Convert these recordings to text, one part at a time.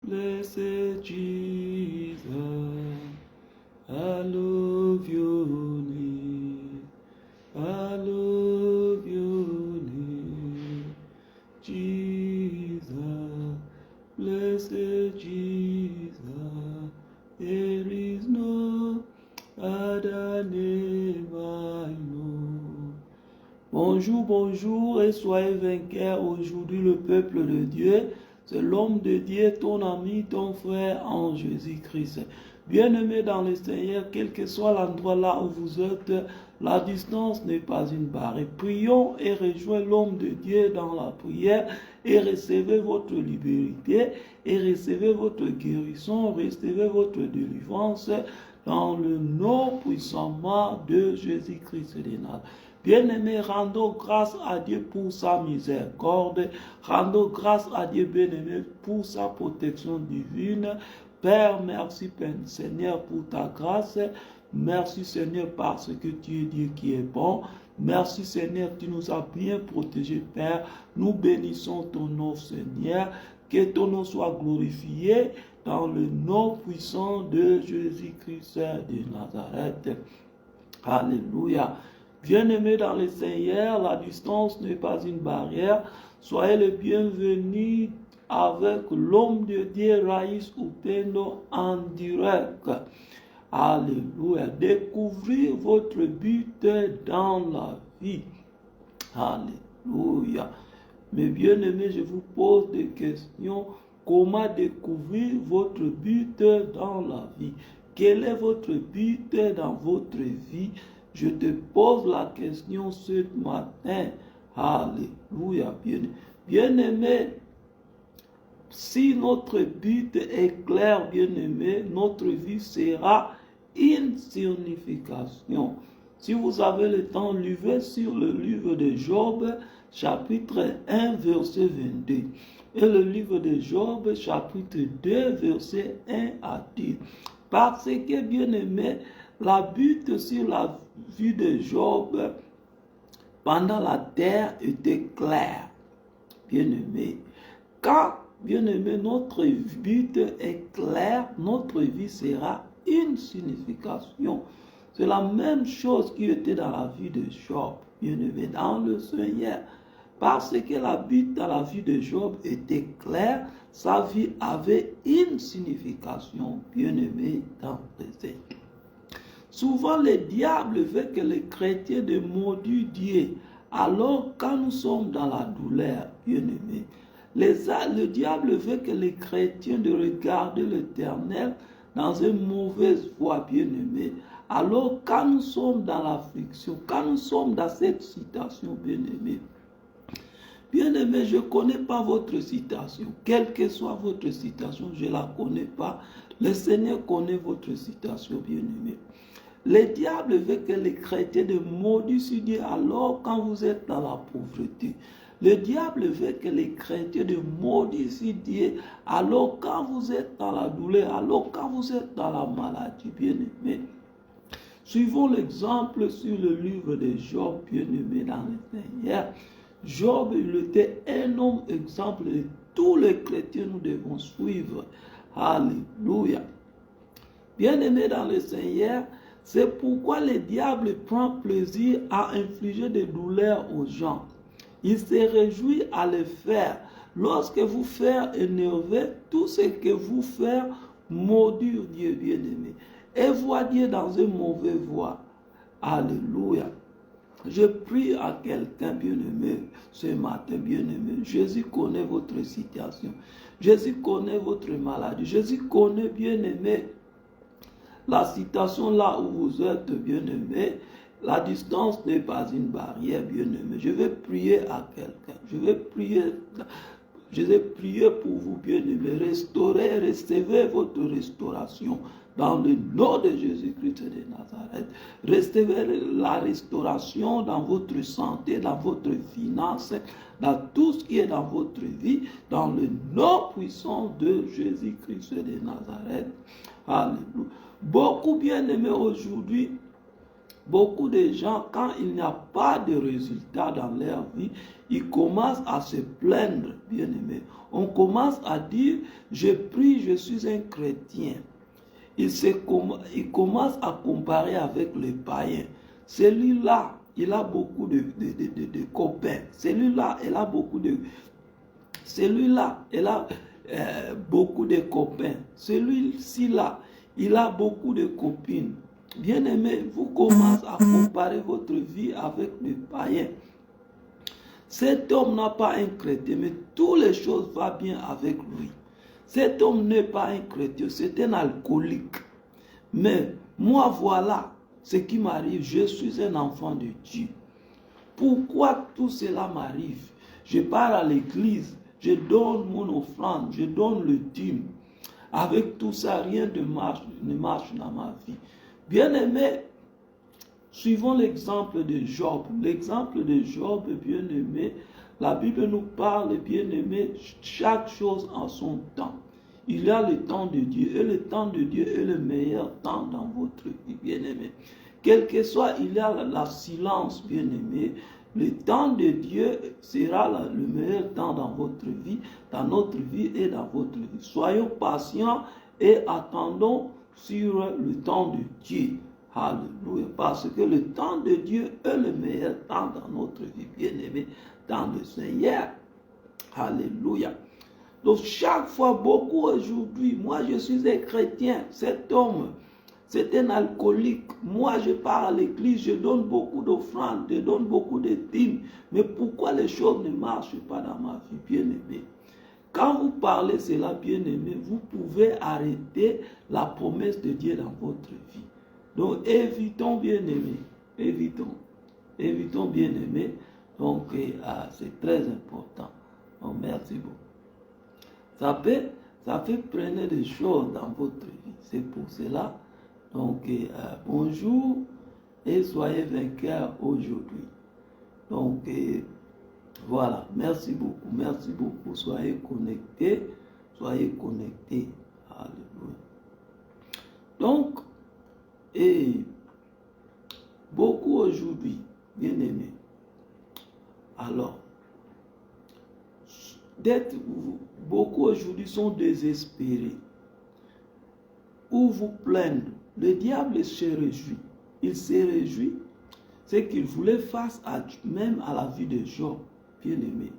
blessed Jesus, I love your name, I love your name, Jesus, blessed Jesus, there is no other name I know. Bonjour, bonjour et soyez vainqueurs aujourd'hui le peuple de Dieu. C'est l'homme de Dieu, ton ami, ton frère en Jésus-Christ. Bien-aimé dans le Seigneur, quel que soit l'endroit là où vous êtes, la distance n'est pas une barrière. Prions et rejoignons l'homme de Dieu dans la prière et recevez votre liberté et recevez votre guérison, recevez votre délivrance dans le nom puissamment de Jésus-Christ de Nazareth. Bien-aimés, rendons grâce à Dieu pour sa miséricorde. Rendons grâce à Dieu, bien-aimé, pour sa protection divine. Père, merci, Père Seigneur, pour ta grâce. Merci, Seigneur, parce que tu es Dieu qui est bon. Merci, Seigneur, tu nous as bien protégés, Père. Nous bénissons ton nom, Seigneur. Que ton nom soit glorifié dans le nom puissant de Jésus-Christ de Nazareth. Alléluia. Bien-aimés dans le Seigneur, la distance n'est pas une barrière. Soyez les bienvenus avec l'homme de Dieu, Raïs Upendo, en direct. Alléluia. Découvrez votre but dans la vie. Alléluia. Mais bien-aimés, je vous pose des questions. Comment découvrir votre but dans la vie? Quel est votre but dans votre vie? Je te pose la question ce matin. Alléluia. Bien-aimé, si notre but est clair, bien-aimé, notre vie sera une signification. Si vous avez le temps, lisez sur le livre de Job, chapitre 1, verset 22. Et le livre de Job, chapitre 2, verset 1 à 10. Parce que, bien-aimé, la but sur la vie de Job pendant la terre était claire. Bien-aimé, quand, bien-aimé, notre but est clair, notre vie sera une signification. C'est la même chose qui était dans la vie de Job, bien-aimé, dans le Seigneur. Parce que la but dans la vie de Job était claire, sa vie avait une signification, bien-aimé, dans le Seigneur. Souvent, le diable veut que les chrétiens de maudit Dieu. Alors, quand nous sommes dans la douleur, bien-aimés, le diable veut que les chrétiens de regarder l'Éternel dans une mauvaise voie, bien-aimés. Alors, quand nous sommes dans l'affliction, quand nous sommes dans cette situation, bien-aimés, bien-aimés, je ne connais pas votre situation. Quelle que soit votre situation, je ne la connais pas. Le Seigneur connaît votre situation, bien-aimés. Le diable veut que les chrétiens de maudissent Dieu alors quand vous êtes dans la pauvreté. Le diable veut que les chrétiens de maudissent Dieu alors quand vous êtes dans la douleur, alors quand vous êtes dans la maladie, bien-aimés. Suivons l'exemple sur le livre de Job, bien-aimé dans le Seigneur. Job, il était un homme exemple de tous les chrétiens nous devons suivre. Alléluia. Bien-aimé dans le Seigneur, c'est pourquoi le diable prend plaisir à infliger des douleurs aux gens. Il se réjouit à le faire. Lorsque vous faites énerver, tout ce que vous faites maudire Dieu, bien-aimé. Et voir Dieu dans une mauvaise voie. Alléluia. Je prie à quelqu'un, bien-aimé, ce matin, bien-aimé. Jésus connaît votre situation. Jésus connaît votre maladie. Jésus connaît, bien-aimé, la situation là où vous êtes, bien-aimé. La distance n'est pas une barrière, bien-aimé. Je vais prier à quelqu'un. Je vais prier pour vous, bien-aimé. Restaurez, recevez votre restauration. Dans le nom de Jésus-Christ de Nazareth, recevez la restauration dans votre santé, dans votre finance, dans tout ce qui est dans votre vie, dans le nom puissant de Jésus-Christ de Nazareth. Alléluia. Beaucoup bien-aimés aujourd'hui, Beaucoup de gens, quand il n'y a pas de résultat dans leur vie, ils commencent à se plaindre, bien-aimés. On commence à dire, je prie, je suis un chrétien. Il commence à comparer avec les païens. Celui-là, il a beaucoup de copains. Celui-là, il a beaucoup de... Celui-là, il a beaucoup de copains. Celui-ci là, il a beaucoup de copines. Bien-aimé, vous commencez à comparer votre vie avec les païens. Cet homme n'a pas un chrétien, mais toutes les choses vont bien avec lui. Cet homme n'est pas un chrétien, c'est un alcoolique. Mais moi, voilà ce qui m'arrive. Je suis un enfant de Dieu. Pourquoi tout cela m'arrive? Je pars à l'église, je donne mon offrande, je donne le dîme. Avec tout ça, rien ne marche dans ma vie. Bien-aimé, suivons l'exemple de Job. L'exemple de Job, bien-aimé, la Bible nous parle, bien-aimé, chaque chose en son temps. Il y a le temps de Dieu, et le temps de Dieu est le meilleur temps dans votre vie, bien-aimé. Quel que soit, il y a la silence, bien-aimé. Le temps de Dieu sera le meilleur temps dans votre vie, dans notre vie et dans votre vie. Soyons patients et attendons sur le temps de Dieu. Alléluia. Parce que le temps de Dieu est le meilleur temps dans notre vie, bien-aimé, dans le Seigneur. Alléluia. Donc chaque fois, beaucoup aujourd'hui, moi je suis un chrétien, cet homme, c'est un alcoolique. Moi je pars à l'église, je donne beaucoup d'offrandes, je donne beaucoup de dîmes. Mais pourquoi les choses ne marchent pas dans ma vie, bien-aimé? Quand vous parlez cela, bien-aimé, vous pouvez arrêter la promesse de Dieu dans votre vie. Donc évitons, bien-aimé, évitons, bien-aimé. Donc c'est très important. Donc merci beaucoup. Ça fait prendre des choses dans votre vie. C'est pour cela. Donc, bonjour et soyez vainqueurs aujourd'hui. Donc, voilà. Merci beaucoup. Soyez connectés. Alléluia. Donc, beaucoup aujourd'hui, bien-aimés. Alors, beaucoup aujourd'hui sont désespérés ou vous plaignent. Le diable se réjouit. Il se réjouit. C'est qu'il voulait face même à la vie de Job, bien-aimé.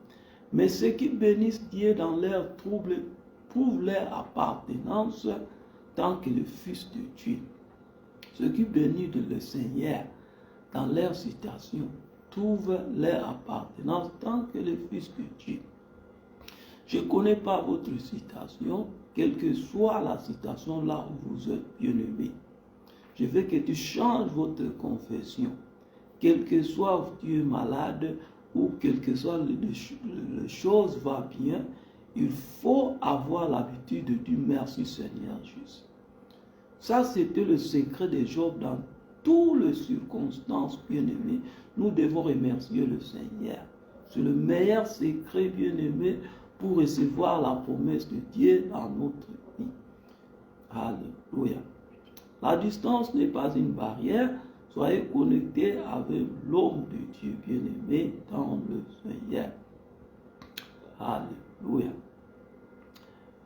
Mais ceux qui bénissent Dieu dans leurs troubles prouvent leur appartenance tant que le Fils de Dieu. Ceux qui bénissent le Seigneur dans leur situation trouvent leur appartenance tant que le Fils de Dieu. Je ne connais pas votre situation, quelle que soit la situation là où vous êtes, bien-aimé. Je veux que tu changes votre confession. Quel que soit tu es malade ou quelle que soit les choses vont bien, il faut avoir l'habitude de dire merci Seigneur Jésus. Ça, c'était le secret de Job dans toutes les circonstances, bien-aimés. Nous devons remercier le Seigneur. C'est le meilleur secret, bien-aimé, pour recevoir la promesse de Dieu dans notre vie. Alléluia. La distance n'est pas une barrière. Soyez connectés avec l'homme de Dieu, bien-aimé, dans le Seigneur. Alléluia.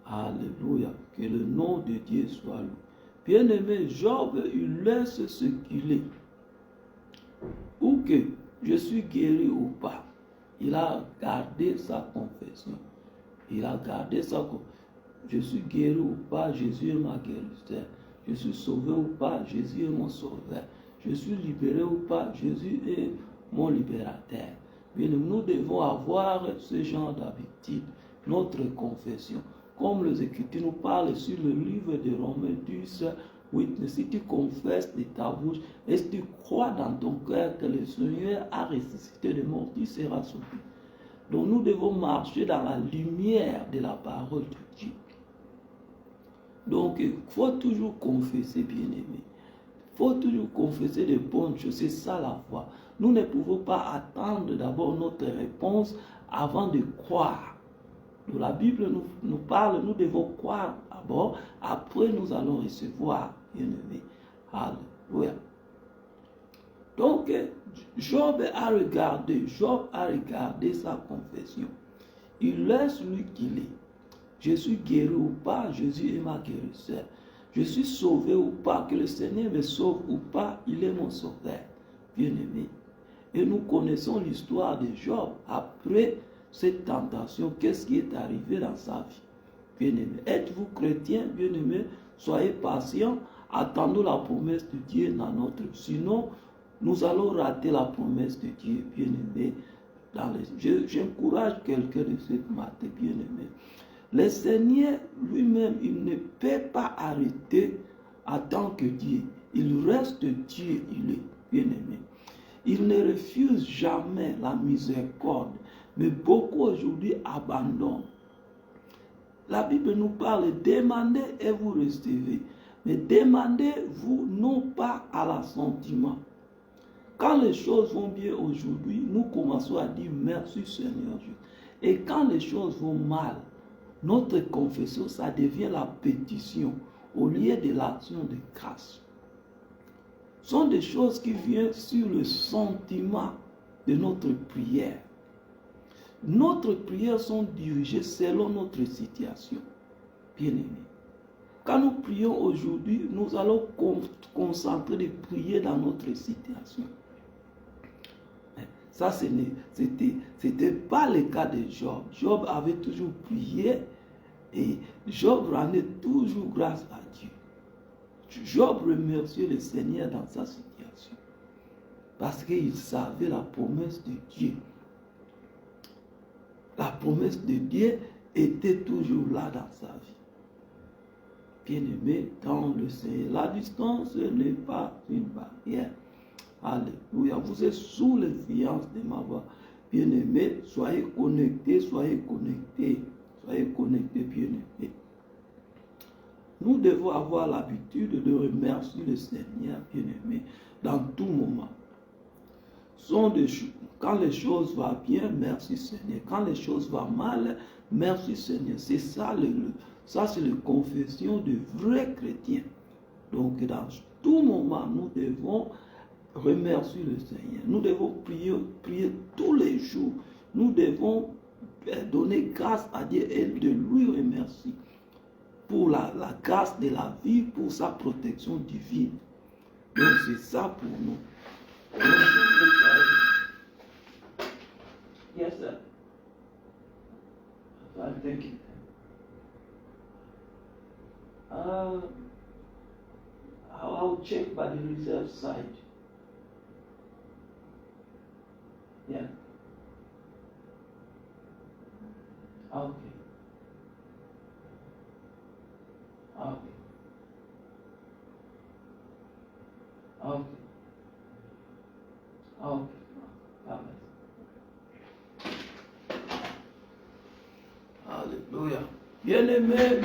Alléluia. Que le nom de Dieu soit loué. Bien-aimé, Job, il laisse ce qu'il est. Ou que je suis guéri ou pas. Il a gardé sa confession. Il a gardé sa confession. Je suis guéri ou pas, Jésus est ma guérisseur. Je suis sauvé ou pas, Jésus est mon sauveur. Je suis libéré ou pas, Jésus est mon libérateur. Bien, nous devons avoir ce genre d'habitude, notre confession. Comme les Écritures nous parlent sur le livre de Romains 10, 8, si tu confesses de ta bouche et si tu crois dans ton cœur que le Seigneur a ressuscité de mort, tu seras sauvé. Donc nous devons marcher dans la lumière de la parole de Dieu. Donc il faut toujours confesser, bien-aimé. Il faut toujours confesser de bonnes choses. C'est ça la foi. Nous ne pouvons pas attendre d'abord notre réponse avant de croire. Donc, la Bible nous parle, nous devons croire d'abord, après nous allons recevoir, bien-aimé. Alléluia. Donc, Job a regardé sa confession. Il est celui qu'il est. Je suis guéri ou pas, Jésus est ma guérisseur. Je suis sauvé ou pas, que le Seigneur me sauve ou pas, il est mon sauveur, bien-aimé. Et nous connaissons l'histoire de Job. Après cette tentation, qu'est-ce qui est arrivé dans sa vie? Bien-aimé, êtes-vous chrétien, bien-aimé? Soyez patient, attendons la promesse de Dieu dans notre vie. Sinon, nous allons rater la promesse de Dieu, bien-aimé. J'encourage quelqu'un de cette matin, bien-aimé. Le Seigneur lui-même, il ne peut pas arrêter en tant que Dieu. Il reste Dieu, il est bien-aimé. Il ne refuse jamais la miséricorde, mais beaucoup aujourd'hui abandonnent. La Bible nous parle, demandez et vous recevez. Mais demandez-vous non pas à l'assentiment. Quand les choses vont bien aujourd'hui, nous commençons à dire merci Seigneur. Et quand les choses vont mal, notre confession, ça devient la pétition au lieu de l'action de grâce. Ce sont des choses qui viennent sur le sentiment de notre prière. Notre prière sont dirigées selon notre situation. Bien-aimés. Quand nous prions aujourd'hui, nous allons concentrer de prier dans notre situation. Ça, ce n'était pas le cas de Job. Job avait toujours prié et Job rendait toujours grâce à Dieu. Job remerciait le Seigneur dans sa situation parce qu'il savait la promesse de Dieu. La promesse de Dieu était toujours là dans sa vie. Bien-aimé dans le Seigneur, la distance n'est pas une barrière. Alléluia. Vous êtes sous l'influence de ma voix. Bien-aimé, soyez connectés, bien-aimés. Nous devons avoir l'habitude de remercier le Seigneur, bien-aimé, dans tout moment. Quand les choses vont bien, merci Seigneur. Quand les choses vont mal, merci Seigneur. C'est ça, c'est la confession de vrais chrétiens. Donc, dans tout moment, nous devons remercier le Seigneur. Nous devons prier tous les jours. Nous devons donner grâce à Dieu et de lui remercier pour la grâce de la vie, pour sa protection divine. Donc c'est ça pour nous. Yes, sir. Thank you. I'll check by the reserve side. Yeah. Okay. Okay. Okay. Okay. Alléluia. Bien-aimés,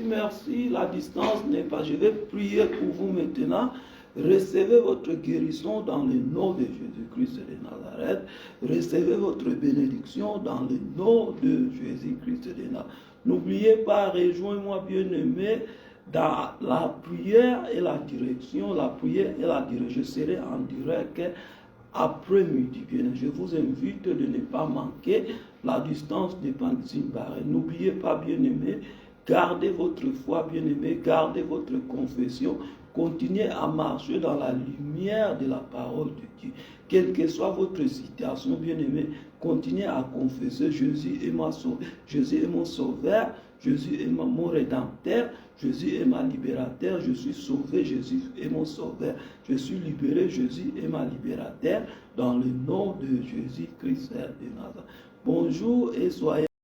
merci. La distance n'est pas. Je vais prier pour vous maintenant. Recevez votre guérison dans le nom de Jésus-Christ de Nazareth. Recevez votre bénédiction dans le nom de Jésus-Christ de Nazareth. N'oubliez pas, rejoignez-moi bien-aimé dans la prière et la direction. La prière et la direction. Je serai en direct après-midi. Je vous invite de ne pas manquer. La distance n'est pas une barrière. N'oubliez pas, bien-aimé, gardez votre foi, bien-aimé, gardez votre confession. Continuez à marcher dans la lumière de la parole de Dieu. Quelle que soit votre situation, bien-aimé, continuez à confesser Jésus est mon sauveur, Jésus est mon sauveur, Jésus est mon rédempteur, Jésus est ma libérateur, je suis sauvé, Jésus est mon sauveur, je suis libéré, Jésus est ma libérateur, dans le nom de Jésus-Christ de Nazareth. Bonjour et soyez